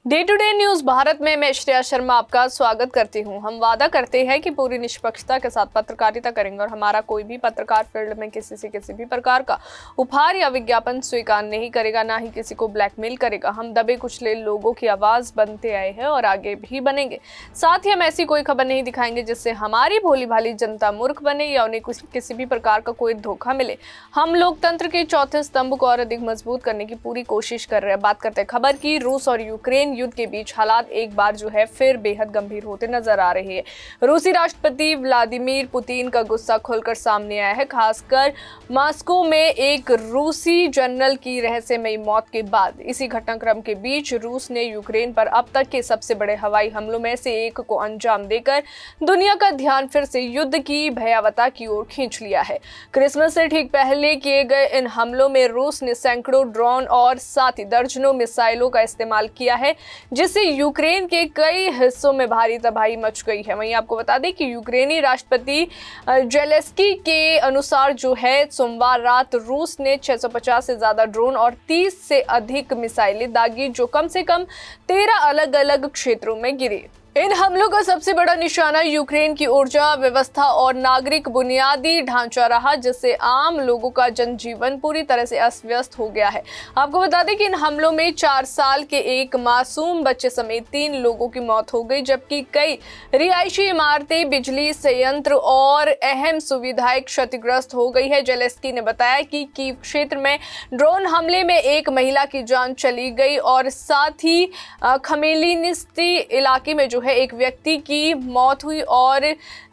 Day to day news Bharat में मैं श्रेया शर्मा आपका स्वागत करती हूं। हम वादा करते हैं कि पूरी निष्पक्षता के साथ पत्रकारिता करेंगे और हमारा कोई भी पत्रकार फील्ड में किसी से किसी भी प्रकार का उपहार या विज्ञापन स्वीकार नहीं करेगा, ना ही किसी को ब्लैकमेल करेगा। हम दबे कुचले लोगों की आवाज बनते आए हैं और आगे भी बनेंगे। साथ ही हम ऐसी कोई खबर नहीं दिखाएंगे जिससे हमारी भोली भाली जनता मूर्ख बने या उन्हें किसी भी प्रकार का कोई धोखा मिले। हम लोकतंत्र के चौथे स्तंभ को और अधिक मजबूत करने की पूरी कोशिश कर रहे हैं। बात करते हैं खबर की। रूस और यूक्रेन युद्ध के बीच हालात एक बार जो है फिर बेहद गंभीर होते नजर आ रहे हैं। रूसी राष्ट्रपति व्लादिमीर पुतिन का गुस्सा खुलकर सामने आया है, खासकर मॉस्को में एक रूसी जनरल की रहस्यमयी मौत के बाद। इसी घटनाक्रम के बीच रूस ने यूक्रेन पर अब तक के सबसे बड़े हवाई हमलों में से एक को अंजाम देकर दुनिया का ध्यान फिर से युद्ध की भयावता की ओर खींच लिया है। क्रिसमस से ठीक पहले किए गए इन हमलों में रूस ने सैकड़ों ड्रोन और साथ ही दर्जनों मिसाइलों का इस्तेमाल किया है, जिससे यूक्रेन के कई हिस्सों में भारी तबाही मच गई है। वहीं आपको बता दें कि यूक्रेनी राष्ट्रपति जेलेंस्की के अनुसार जो है सोमवार रात रूस ने 650 से ज्यादा ड्रोन और 30 से अधिक मिसाइलें दागी, जो कम से कम 13 अलग अलग क्षेत्रों में गिरी। इन हमलों का सबसे बड़ा निशाना यूक्रेन की ऊर्जा व्यवस्था और नागरिक बुनियादी ढांचा रहा, जिससे आम लोगों का जनजीवन पूरी तरह से अस्त व्यस्त हो गया है। आपको बता दें कि इन हमलों में 4 साल के एक मासूम बच्चे समेत 3 लोगों की मौत हो गई, जबकि कई रिहायशी इमारतें, बिजली संयंत्र और अहम सुविधाएं क्षतिग्रस्त हो गई है। जेलेंस्की ने बताया कि कीव क्षेत्र में ड्रोन हमले में एक महिला की जान चली गई और साथ ही खमेलिनिस्ती इलाके में जो एक व्यक्ति की मौत हुई और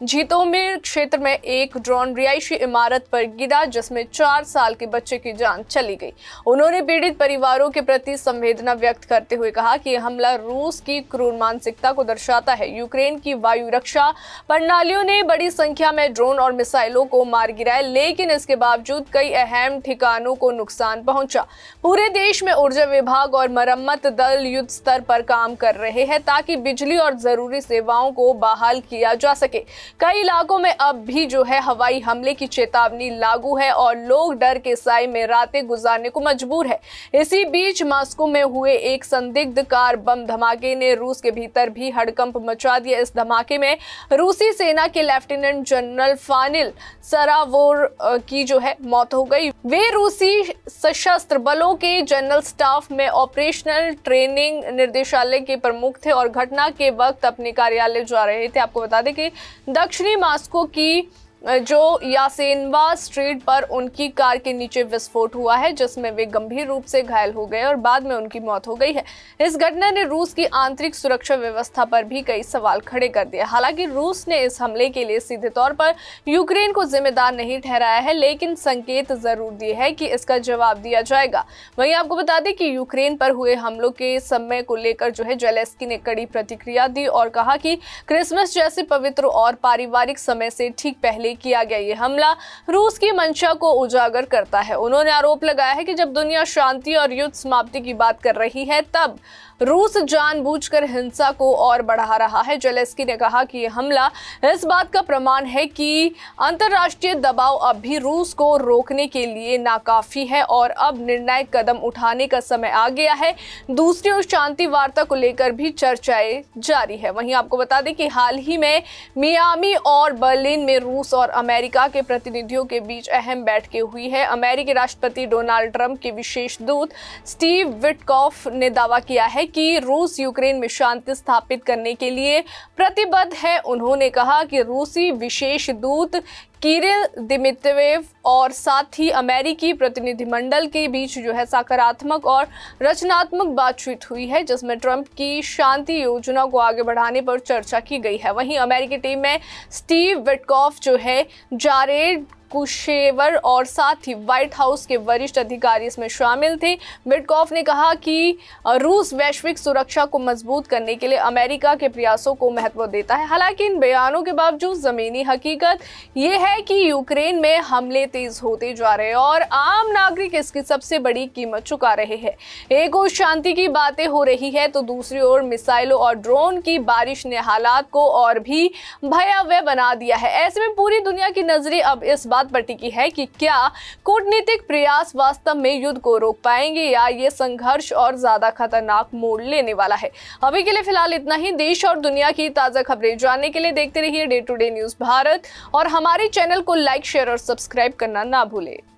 झितोमिर क्षेत्र में एक ड्रोन रिहायशी इमारत पर गिरा, जिसमें 4 साल के बच्चे की जान चली गई। उन्होंने पीड़ित परिवारों के प्रति संवेदना व्यक्त करते हुए कहा कि यह हमला रूस की क्रूर मानसिकता को दर्शाता है। यूक्रेन की वायु रक्षा प्रणालियों ने बड़ी संख्या में ड्रोन और मिसाइलों को मार गिराया, लेकिन इसके बावजूद कई अहम ठिकानों को नुकसान पहुंचा। पूरे देश में ऊर्जा विभाग और मरम्मत दल युद्ध स्तर पर काम कर रहे हैं ताकि बिजली और जरूरी सेवाओं को बहाल किया जा सके। कई इलाकों में अब भी जो है हवाई हमले की चेतावनी लागू है और लोग डर के साए में रातें गुजारने को मजबूर है। इसी बीच मॉस्को में हुए एक संदिग्ध कार बम धमाके ने रूस के भीतर भी हड़कंप मचा दिया। इस धमाके में रूसी सेना के लेफ्टिनेंट जनरल फानिल सरावोर की जो है मौत हो गई। वे रूसी सशस्त्र बलों के जनरल स्टाफ में ऑपरेशनल ट्रेनिंग निर्देशालय के प्रमुख थे और घटना के वक्त अपने कार्यालय जा रहे थे। आपको बता दें कि दक्षिणी मॉस्को की जो यासेनवा स्ट्रीट पर उनकी कार के नीचे विस्फोट हुआ है, जिसमें वे गंभीर रूप से घायल हो गए और बाद में उनकी मौत हो गई है। इस घटना ने रूस की आंतरिक सुरक्षा व्यवस्था पर भी कई सवाल खड़े कर दिए। हालांकि रूस ने इस हमले के लिए सीधे तौर पर यूक्रेन को जिम्मेदार नहीं ठहराया है, लेकिन संकेत जरूर दिए है कि इसका जवाब दिया जाएगा। वहीं आपको बता दें कि यूक्रेन पर हुए हमलों के समय को लेकर जो है जेलेंस्की ने कड़ी प्रतिक्रिया दी और कहा कि क्रिसमस जैसे पवित्र और पारिवारिक समय से ठीक पहले किया गया ये हमला रूस की मंशा को उजागर करता है। उन्होंने आरोप लगाया है कि जब दुनिया शांति और युद्ध समाप्ति की बात कर रही है, तब रूस जानबूझकर हिंसा को और बढ़ा रहा है। जेलेंस्की ने कहा कि यह हमला इस बात का प्रमाण है कि अंतर्राष्ट्रीय दबाव अब भी रूस को रोकने के लिए नाकाफी है और अब निर्णायक कदम उठाने का समय आ गया है। दूसरी ओर शांति वार्ता को लेकर भी चर्चाएं जारी है। वहीं आपको बता दें कि हाल ही में मियामी और बर्लिन में रूस और अमेरिका के प्रतिनिधियों के बीच अहम बैठकें हुई है। अमेरिकी राष्ट्रपति डोनाल्ड ट्रंप के विशेष दूत स्टीव विटकॉफ ने दावा किया है कि रूस यूक्रेन में शांति स्थापित करने के लिए प्रतिबद्ध है। उन्होंने कहा कि रूसी विशेष दूत किरिल दिमित्रिव और साथ ही अमेरिकी प्रतिनिधिमंडल के बीच जो है सकारात्मक और रचनात्मक बातचीत हुई है, जिसमें ट्रंप की शांति योजना को आगे बढ़ाने पर चर्चा की गई है। वहीं अमेरिकी टीम में स्टीव विटकॉफ जो है जारेड कुशेवर और साथ ही व्हाइट हाउस के वरिष्ठ अधिकारी इसमें शामिल थे। विटकॉफ ने कहा कि रूस वैश्विक सुरक्षा को मजबूत करने के लिए अमेरिका के प्रयासों को महत्व देता है। हालांकि इन बयानों के बावजूद जमीनी हकीकत ये है कि यूक्रेन में हमले तेज होते जा रहे हैं और आम नागरिक इसकी सबसे बड़ी कीमत चुका रहे हैं। एक ओर शांति की बातें हो रही है तो दूसरी ओर मिसाइलों और ड्रोन की बारिश ने हालात को और भी भयावह बना दिया है। ऐसे में पूरी दुनिया की नजरें अब इस बात बात पर टिकी है कि क्या कूटनीतिक प्रयास वास्तव में युद्ध को रोक पाएंगे या ये संघर्ष और ज्यादा खतरनाक मोड़ लेने वाला है। अभी के लिए फिलहाल इतना ही। देश और दुनिया की ताजा खबरें जानने के लिए देखते रहिए day to day news Bharat और हमारे चैनल को लाइक, शेयर और सब्सक्राइब करना ना भूलें।